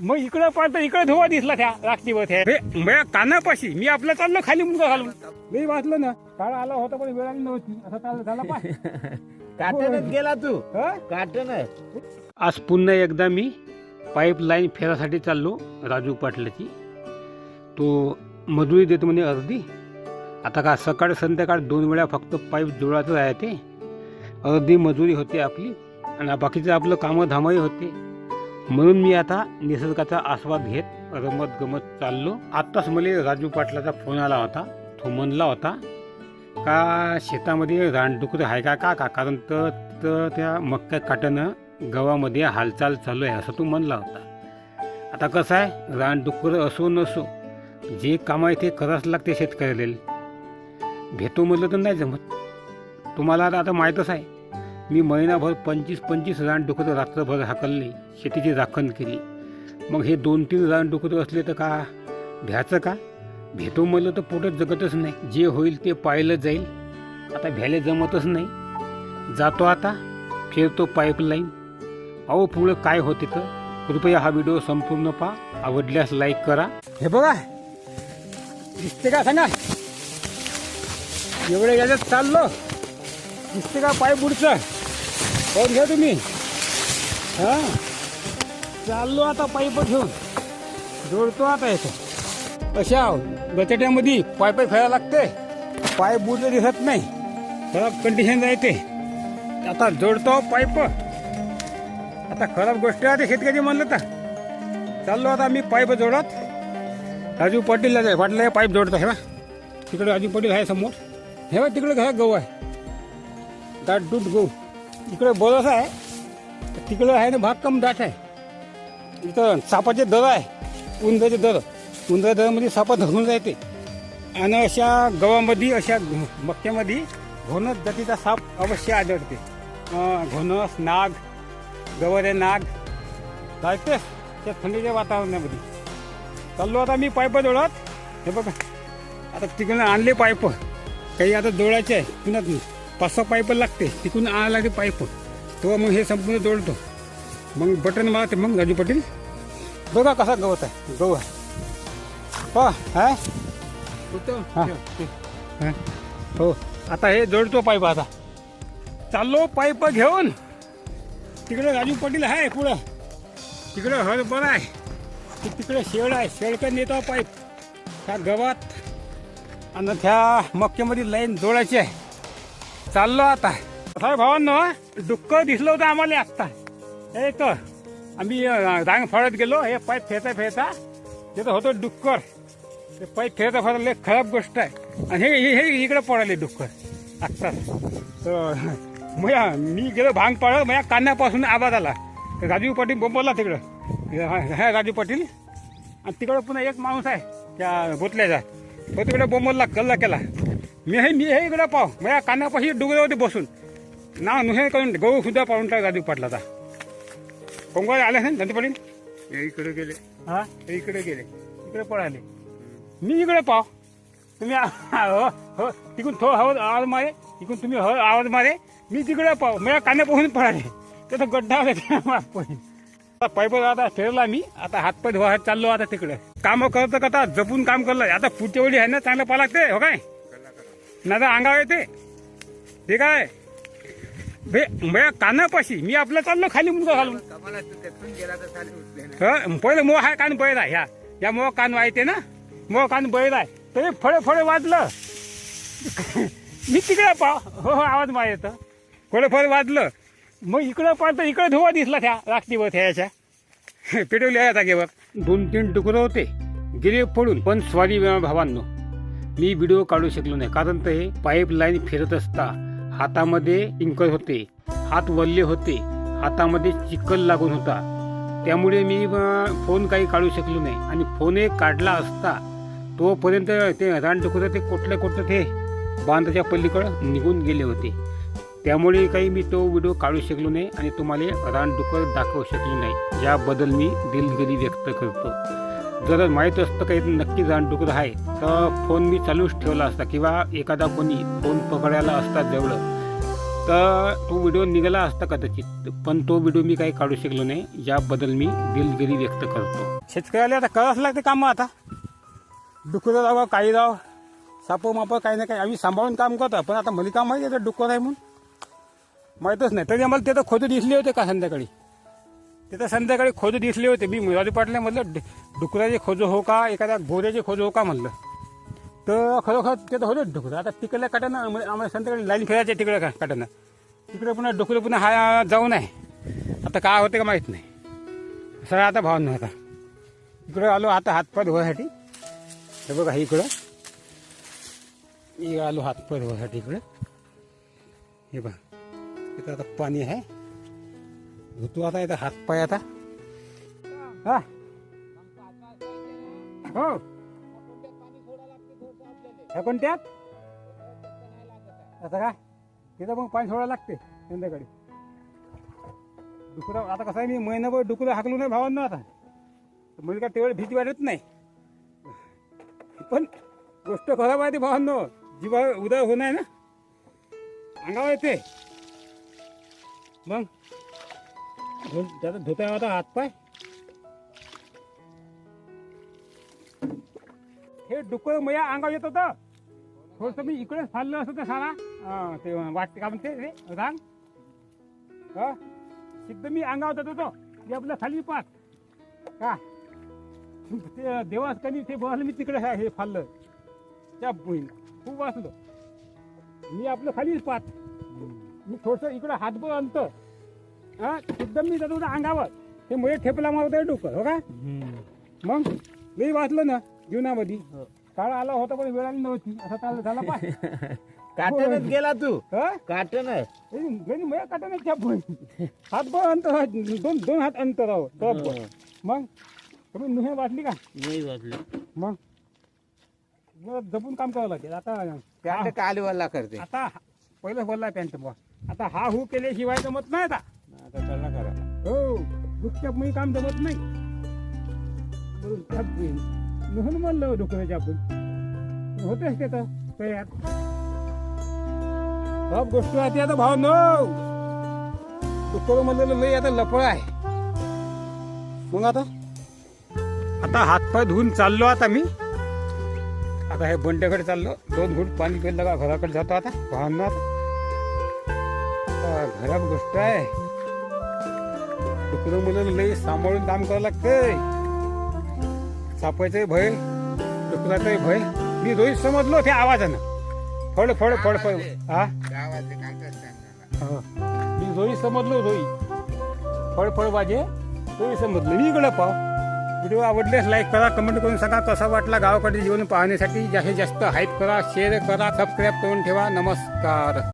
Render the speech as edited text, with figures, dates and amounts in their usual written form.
मग इकडं पाहता इकडे धुवा दिसला त्या राखटीवर त्या कानापाशी मी आपलं चाललो खाली मुंगा घालून मी वाचलं ना काळ आला होता पण वेळ आली नव्हती असं चाललं झाला पाय काटनच गेला तू काटनच. आज पुन्हा एकदा मी पाईपलाईन फेरासाठी चाललो राजू पाटलाची. तो मजुरी देतो म्हणे अर्धी. आता का सकाळ संध्याकाळ 2 वेळा फक्त पाईप जोडायचं आहे ते. अर्धी मजुरी होते आपली आणि बाकीचं आपलं कामं धामही होते. म्हणून मी आता निसर्गाचा आस्वाद घेत रमत गमत चाललो. आत्ताच मला राजू पाटलाचा फोन आला होता. तो म्हणला होता का शेतामध्ये रानडुकरं आहे का का कारण तर त्या मक्का काटणं गावामध्ये हालचाल चालू आहे असं तो म्हणला होता. आता कसं आहे रानडुकरं असो नसो जे काम आहे ते करावंच लागते शेतकऱ्याला. भेटो म्हटलं तर नाही जमत. तुम्हाला आता माहीतच आहे मी महिनाभर 25 रानडुकरं रात्रभर हाकलले शेतीची राखण केली. मग हे 2-3 रानडुकरं असले तर का भ्याचं का. भेटो म्हणलं तर पोटच जगतच नाही. जे होईल ते पाहिलं जाईल. आता भ्यायला जमतच नाही. जातो आता फिरतो पाईपलाईन. अहो पुढं काय होते तर कृपया हा व्हिडिओ संपूर्ण पहा. आवडल्यास लाईक करा. हे बघा दिसते का सांगा एवढे याच्यात चाललो दिसते का पाईप बुडचं पाहून घ्या तुम्ही. हां चाललो आता पाईप घेऊन जोडतो आता येतो. अशा बचट्यामध्ये पाईप खेळायला लागते. पाईप बुडलं दिसत नाही खराब कंडिशन जायते. आता जोडतो पाईप. आता खराब गोष्ट आहे ते शेतकरी म्हणलं तर चाललो आता मी पाईप जोडत. राजू पाटीलला जाय पाटील पाईप जोडतो. हे बा तिकडे राजू पाटील आहे समोर. हे बा तिकडे घरात गहू आहे दाट दूध गहू. इकडे बोलस आहे तिकडे आहे ना भाग कम दाट आहे. इथं सापाचे दर आहे उंदराचे दर. उंदरा दरामध्ये सापा धरून जायते आणि अशा गव्हामध्ये अशा मक्क्यामध्ये घोणस जातीचा साप अवश्य आढळते. घोणस नाग गवरे नाग जायते त्या थंडीच्या वातावरणामध्ये. चाललो आता मी पाईप जोडत. हे बघा आता तिकडून आणले पाईप. काही आता जोडायचे आहे पुन्हा 5-6 पाईप लागते. तिकडून आणायला लागते पाईप. तो मग हे संपूर्ण जोडतो. मग बटन मारते. मग राजू पाटील बघा कसा गवत आहे गहू आहे हो हाय हो. आता हे जोडतो पाईप. आता चाललो पाईप घेऊन. तिकडे राजू पाटील आहे पुढं. तिकडे हरभरा आहे. तिकडे शेड आहे. शेडकडे नेतो पाईप त्या गवात आणि त्या मक्क्यामध्ये लाईन जोडायची आहे. चाललो आता. साहेब भावांनो डुक्कर दिसलं होतं आम्हाला आत्ता. हे तर आम्ही रांग फाडत गेलो. हे पाईप फेरता तिथं होतं डुक्कर. ते पाईप फेरता लय खराब गोष्ट आहे. आणि हे हे इकडे पडाले डुक्कर आत्ताच. तर मी गेलो भांग पाडत. माझ्या कानापासून आवाज आला. राजू पाटील बोंबवला तिकडं. हा राजू पाटील. आणि तिकडं पुन्हा एक माणूस आहे त्या बोतल्याचा. तो तिकडे बोंबवला कल्ला केला. मी हे इकडे पाव माझ्या कानापाशी डुगरावरती बसून ना नुहे करून गहू सुद्धा पाडून टाक राजू पाटलाचा. कोंगवाय आले ना राजू पाटील. इकडे गेले हा इकडे गेले इकडे पळाले. मी इकडे पाव तुम्ही हो हो तिकून थोडं हवं आवाज मारे. तिकून तुम्ही हो आवाज मारे. मी तिकडे पाव माझ्या कानापासून पळाले. त्याचा गड्डा होता पाईप. आता फिरला मी. आता हातपाय धुवा चाललो आता तिकडे. कामं करता करता जपून काम करलं. आता पुढच्या वेळी आहे ना चांगलं पाहा लागते हो काय ना तर अंगावर येते ते काय माझ्या कानापाशी मी आपलं चाललो खाली मुंगा घालून. पहिलं मोह आहे कान बैल आहे. या मोह कान वायते ना मोह कान बैल आहे. तरी फळे वाजलं मी तिकडे पाव हो आवाज मार येतं. फळे वाजलं मग इकडं पाहतं इकडे धुवा दिसला त्या राखटीवर याच्या पेटवली आहे जागेवर. 2-3 तुकडं होते गेले पडून. पण स्वारी भावांनो मी व्हिडिओ काढू शकलो नाही कारण ते पाईपलाईन फिरत असता हातामध्ये इंकर होते. हात वल्ले होते. हातामध्ये चिखल लागून होता. त्यामुळे मी फोन काही काढू शकलो नाही. आणि फोन एक काढला असता तोपर्यंत ते रानडुकरं ते कुठलं ते बांधाच्या पलीकडं निघून गेले होते. त्यामुळे काही मी तो व्हिडिओ काढू शकलो नाही आणि तुम्हाला रानडुकर दाखवू शकलो नाही. याबद्दल मी दिलगिरी व्यक्त करतो. जर माहीत असतं काही नक्की रानडुकर आहे तर फोन मी चालूच ठेवला असता किंवा एखादा कोणी फोन पकडायला असता जवळ तर तो व्हिडिओ निघाला असता कदाचित, पण तो व्हिडिओ मी काही काढू शकलो नाही, याबद्दल मी दिलगिरी व्यक्त करतो. शेतकऱ्याला आता करावंच लागते कामं. आता डुकरं जावं काही जावं, सापं मापं काही ना काही आम्ही सांभाळून काम करतो. पण आता मला काम माहिती आहे डुक्कर आहे म्हणून माहीतच नाही. तरी आम्हाला तिथं खोदं दिसले होते का संध्याकाळी, तिथं संध्याकाळी खोदं दिसले होते. मी मुरारी पाटला म्हटलं डुकराचे खोजं हो का, एखाद्या गोऱ्याचे खोजं हो का म्हणलं, तर खरोखर तिथं होते डुकरं. आता तिकडल्या काटानं आम्हाला संध्याकाळी लाईन खेळायचे तिकडे काटानं, तिकडे पुन्हा डुकरं पुन्हा हा जाऊन आहे. आता काय होते का माहीत नाही. सर आता भाव नाही. आता इकडे आलो आता हातपाय धुवायसाठी. हे बघा इकडं मी आलो हातपाय धुवायसाठी इकडे. हे बघा इथं आता पाणी आहे, धुतो आता इथं हातपाय. आता हा हो ह्या कोणत्यात आता काय तिथं मग पाणी सोडायला लागते संध्याकाळी. डुकरं आता कसं आहे, मी महिनाभर डुकरं हाकलू नाही भावांना. आता म्हणजे काय तेवढी भीती वाटत नाही, पण गोष्ट खराब आहे ती भावांनो. जीवा उदय होणं आहे ना, अंगावर येते. मग त्याचा धुता होता हातपाय. हे डुकर मया अंगावर येत होतं. थोडंसं मी इकडे फाडलं असतं तर सारा ते वाटते का म्हणते रे रांग हा सिद्ध मी अंगावर येत होतो. ते आपलं खाली पाच का ते देवास कधी ते बसलं मी तिकडे हे फाडलं त्या खूप वाचलं. मी आपलं खालीच पाच. मी थोडंसं इकडं हातभर अंतर हा सिद्ध मी जातो अंगावर. ते मुळे ठेपला मारत डुकर हो का. मग मी वाचलं ना जीवनामध्ये. काळ आला होता पण वेळ आली नव्हती. असं चाललं झाला पाय काटनच गेला तू. काटन मग काटण्यात हातभर अंतर, दोन हात अंतर आहो. मग तुम्ही नुहे वाटली का नाही वाटलं. मग जपून काम करावं लागेल. आता पॅन्ट कालीवाला करते. आता पहिलं बोलला पॅन्ट बुवा. आता हा हू केल्याशिवाय जमत नाही. आता आता चला करा. हो दुःखच्या मी काम जमत नाही म्हणून म्हणलं डुकराच्या आपण होतेच ते तर तयार. सब गोष्टी आहे आता भाव नो. डुकर म्हणलं लई आता लपळ आहे. मग आता हातपाय धुवून चाललो आता मी. आता हे बंड्याकडे चाललो. 2 घूट पाणी पिलं का घराकडे जातो. आता भावांना घरात गोष्ट आहे. डुकरं मुलं लई सांभाळून काम करावं लागतंय. सापायचंही भय, डुकराचंही भय. मी रोहित समजलो त्या आवाजानं फड फड फड फड. हा मी रोहित समजलो. रोहित फड फड वाजे रोहित समजलो मी. इकडं पाव. व्हिडिओ आवडल्यास लाईक करा, कमेंट करून सांगा कसा वाटला. गावाकडे जीवन पाहण्यासाठी जास्तीत जास्त हाईप करा, शेअर करा, सबस्क्राईब करून ठेवा. नमस्कार.